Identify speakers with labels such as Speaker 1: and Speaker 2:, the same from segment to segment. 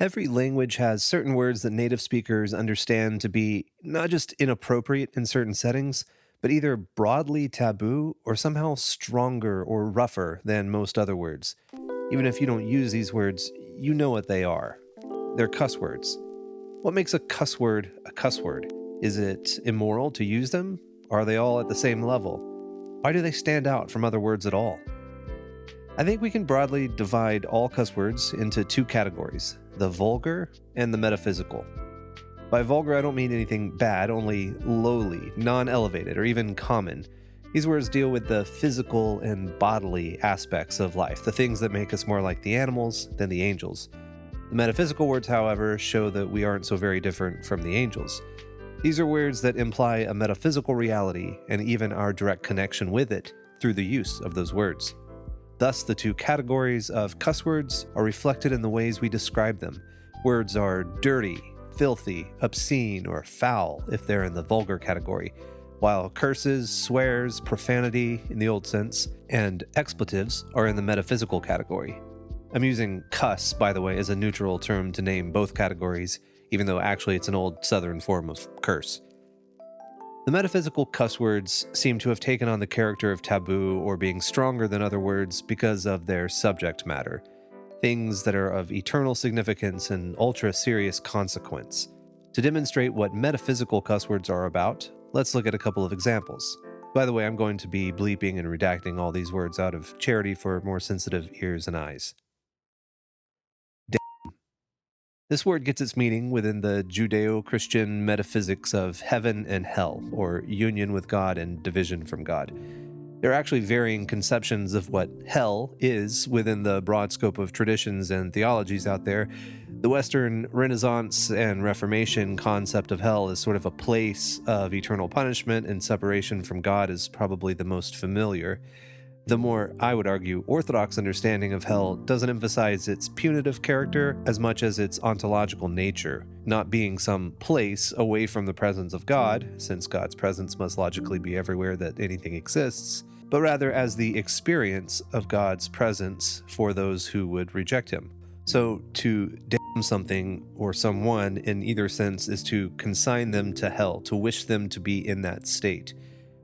Speaker 1: Every language has certain words that native speakers understand to be not just inappropriate in certain settings, but either broadly taboo or somehow stronger or rougher than most other words. Even if you don't use these words, you know what they are. They're cuss words. What makes a cuss word a cuss word? Is it immoral to use them? Are they all at the same level? Why do they stand out from other words at all? I think we can broadly divide all cuss words into two categories, the vulgar and the metaphysical. By vulgar, I don't mean anything bad, only lowly, non-elevated, or even common. These words deal with the physical and bodily aspects of life, the things that make us more like the animals than the angels. The metaphysical words, however, show that we aren't so very different from the angels. These are words that imply a metaphysical reality and even our direct connection with it through the use of those words. Thus, the two categories of cuss words are reflected in the ways we describe them. Words are dirty, filthy, obscene, or foul if they're in the vulgar category, while curses, swears, profanity in the old sense, and expletives are in the metaphysical category. I'm using cuss, by the way, as a neutral term to name both categories, even though actually it's an old southern form of curse. The metaphysical cuss words seem to have taken on the character of taboo or being stronger than other words because of their subject matter, things that are of eternal significance and ultra-serious consequence. To demonstrate what metaphysical cuss words are about, let's look at a couple of examples. By the way, I'm going to be bleeping and redacting all these words out of charity for more sensitive ears and eyes. This word gets its meaning within the Judeo-Christian metaphysics of heaven and hell, or union with God and division from God. There are actually varying conceptions of what hell is within the broad scope of traditions and theologies out there. The Western Renaissance and Reformation concept of hell as sort of a place of eternal punishment and separation from God is probably the most familiar. The more, I would argue, orthodox understanding of hell doesn't emphasize its punitive character as much as its ontological nature, not being some place away from the presence of God, since God's presence must logically be everywhere that anything exists, but rather as the experience of God's presence for those who would reject him. So to damn something or someone in either sense is to consign them to hell, to wish them to be in that state,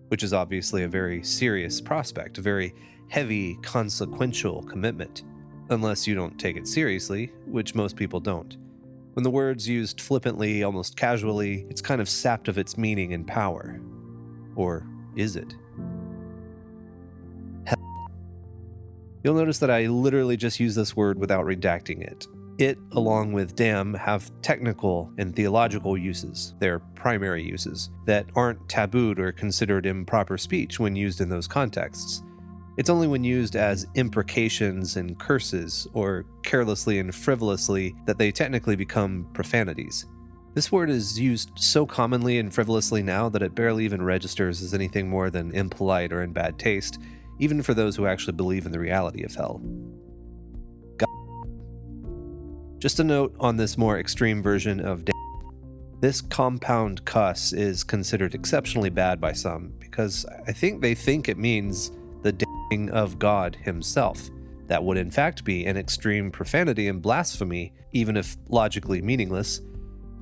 Speaker 1: which is obviously a very serious prospect, a very heavy, consequential commitment, unless you don't take it seriously, which most people don't. When the word's used flippantly, almost casually, it's kind of sapped of its meaning and power. Or is it? Hell. You'll notice that I literally just use this word without redacting it. It, along with damn, have technical and theological uses, their primary uses, that aren't tabooed or considered improper speech when used in those contexts. It's only when used as imprecations and curses, or carelessly and frivolously, that they technically become profanities. This word is used so commonly and frivolously now that it barely even registers as anything more than impolite or in bad taste, even for those who actually believe in the reality of hell. Just a note on this more extreme version of damn. This compound cuss is considered exceptionally bad by some because I think they think it means the damning of God himself. That would in fact be an extreme profanity and blasphemy, even if logically meaningless,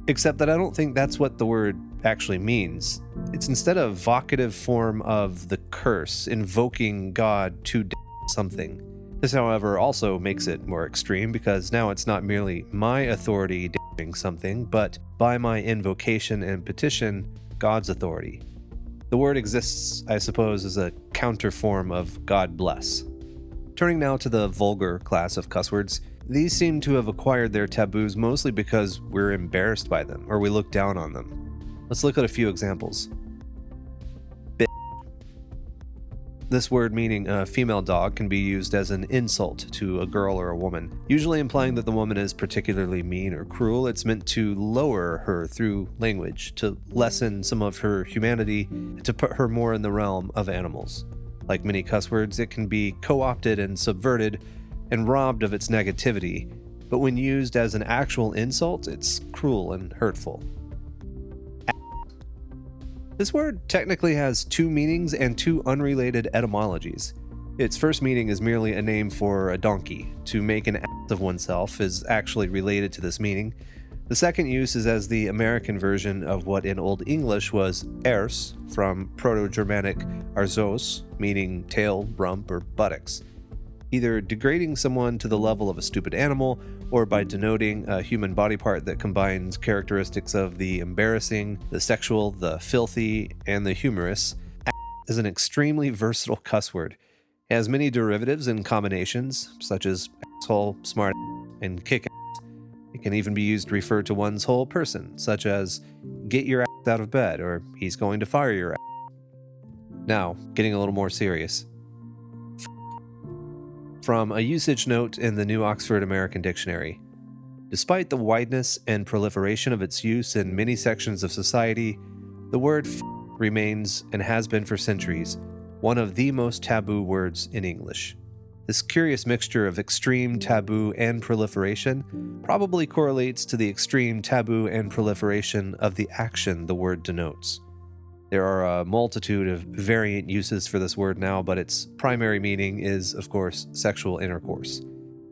Speaker 1: except that I don't think that's what the word actually means. It's instead a vocative form of the curse, invoking God to damn something. This, however, also makes it more extreme because now it's not merely my authority damning something, but by my invocation and petition, God's authority. The word exists, I suppose, as a counter form of God bless. Turning now to the vulgar class of cuss words, these seem to have acquired their taboos mostly because we're embarrassed by them or we look down on them. Let's look at a few examples. This word, meaning a female dog, can be used as an insult to a girl or a woman, usually implying that the woman is particularly mean or cruel. It's meant to lower her through language, to lessen some of her humanity, and to put her more in the realm of animals. Like many cuss words, it can be co-opted and subverted and robbed of its negativity, but when used as an actual insult, it's cruel and hurtful. This word technically has two meanings and two unrelated etymologies. Its first meaning is merely a name for a donkey, to make an ass of oneself is actually related to this meaning. The second use is as the American version of what in Old English was ers, from Proto-Germanic arzos, meaning tail, rump, or buttocks, either degrading someone to the level of a stupid animal or by denoting a human body part that combines characteristics of the embarrassing, the sexual, the filthy, and the humorous. Is an extremely versatile cuss word. It has many derivatives and combinations, such as asshole, smart, and kick ass. It can even be used to refer to one's whole person, such as get your ass out of bed, or he's going to fire your ass. Now, getting a little more serious. From a usage note in the New Oxford American Dictionary. Despite the wideness and proliferation of its use in many sections of society, the word remains, and has been for centuries, one of the most taboo words in English. This curious mixture of extreme taboo and proliferation probably correlates to the extreme taboo and proliferation of the action the word denotes. There are a multitude of variant uses for this word now, but its primary meaning is, of course, sexual intercourse.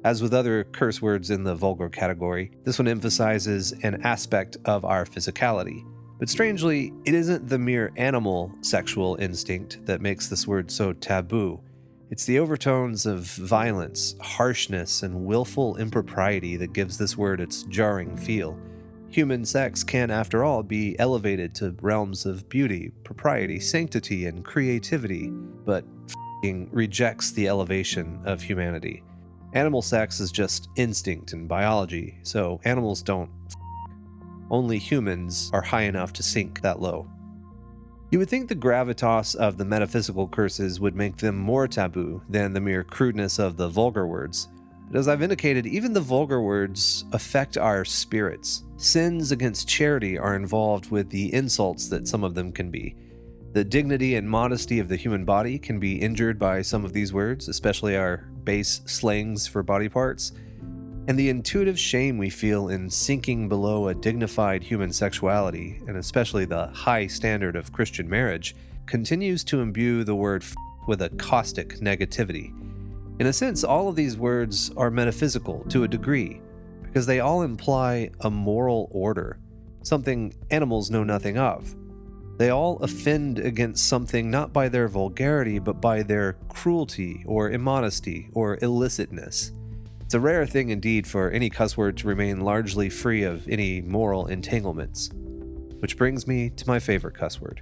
Speaker 1: As with other curse words in the vulgar category, this one emphasizes an aspect of our physicality. But strangely, it isn't the mere animal sexual instinct that makes this word so taboo. It's the overtones of violence, harshness, and willful impropriety that gives this word its jarring feel. Human sex can, after all, be elevated to realms of beauty, propriety, sanctity, and creativity, but f***ing rejects the elevation of humanity. Animal sex is just instinct and biology, so animals don't Only humans are high enough to sink that low. You would think the gravitas of the metaphysical curses would make them more taboo than the mere crudeness of the vulgar words. But as I've indicated, even the vulgar words affect our spirits. Sins against charity are involved with the insults that some of them can be. The dignity and modesty of the human body can be injured by some of these words, especially our base slangs for body parts. And the intuitive shame we feel in sinking below a dignified human sexuality, and especially the high standard of Christian marriage, continues to imbue the word with a caustic negativity. In a sense, all of these words are metaphysical to a degree, because they all imply a moral order, something animals know nothing of. They all offend against something not by their vulgarity, but by their cruelty or immodesty or illicitness. It's a rare thing indeed for any cuss word to remain largely free of any moral entanglements. Which brings me to my favorite cuss word.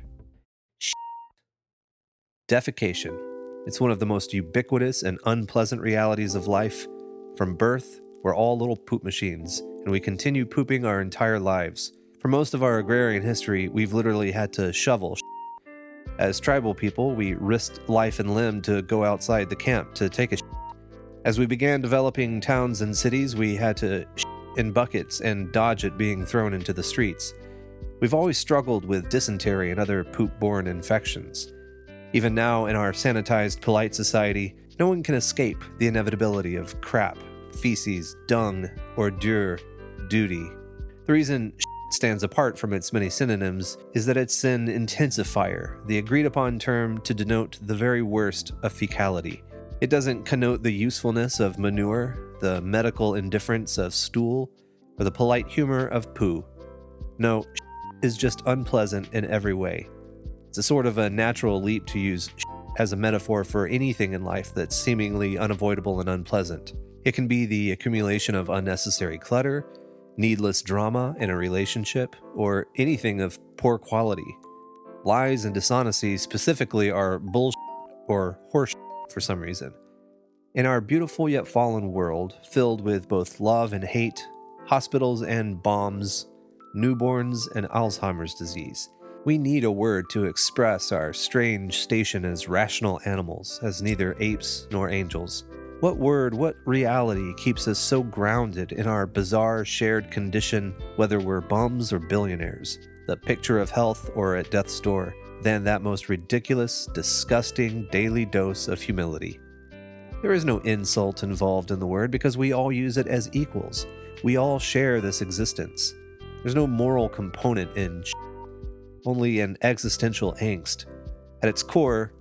Speaker 1: Defecation. It's one of the most ubiquitous and unpleasant realities of life. From birth, we're all little poop machines, and we continue pooping our entire lives. For most of our agrarian history, we've literally had to shovel. As tribal people, we risked life and limb to go outside the camp to take a shit. As we began developing towns and cities, we had to shit in buckets and dodge it being thrown into the streets. We've always struggled with dysentery and other poop-borne infections. Even now, in our sanitized, polite society, no one can escape the inevitability of crap, feces, dung, ordure, duty. The reason shit stands apart from its many synonyms is that it's an intensifier, the agreed-upon term to denote the very worst of fecality. It doesn't connote the usefulness of manure, the medical indifference of stool, or the polite humor of poo. No, is just unpleasant in every way. It's a sort of a natural leap to use as a metaphor for anything in life that's seemingly unavoidable and unpleasant. It can be the accumulation of unnecessary clutter, needless drama in a relationship, or anything of poor quality. Lies and dishonesty specifically are bullshit or horse for some reason. In our beautiful yet fallen world, filled with both love and hate, hospitals and bombs, newborns and Alzheimer's disease, we need a word to express our strange station as rational animals, as neither apes nor angels. What word, what reality keeps us so grounded in our bizarre shared condition, whether we're bums or billionaires, the picture of health or at death's door, than that most ridiculous, disgusting daily dose of humility? There is no insult involved in the word because we all use it as equals. We all share this existence. There's no moral component in only an existential angst. At its core,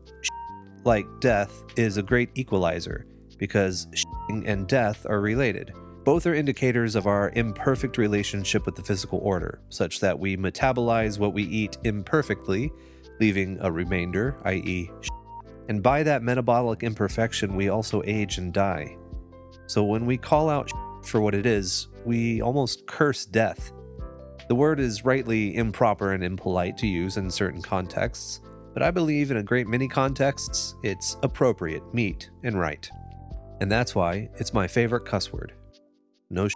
Speaker 1: like death, is a great equalizer because and death are related. Both are indicators of our imperfect relationship with the physical order, such that we metabolize what we eat imperfectly, leaving a remainder, i.e., and by that metabolic imperfection, we also age and die. So when we call out for what it is, we almost curse death. The word is rightly improper and impolite to use in certain contexts, but I believe in a great many contexts, it's appropriate, meet, and right. And that's why it's my favorite cuss word. No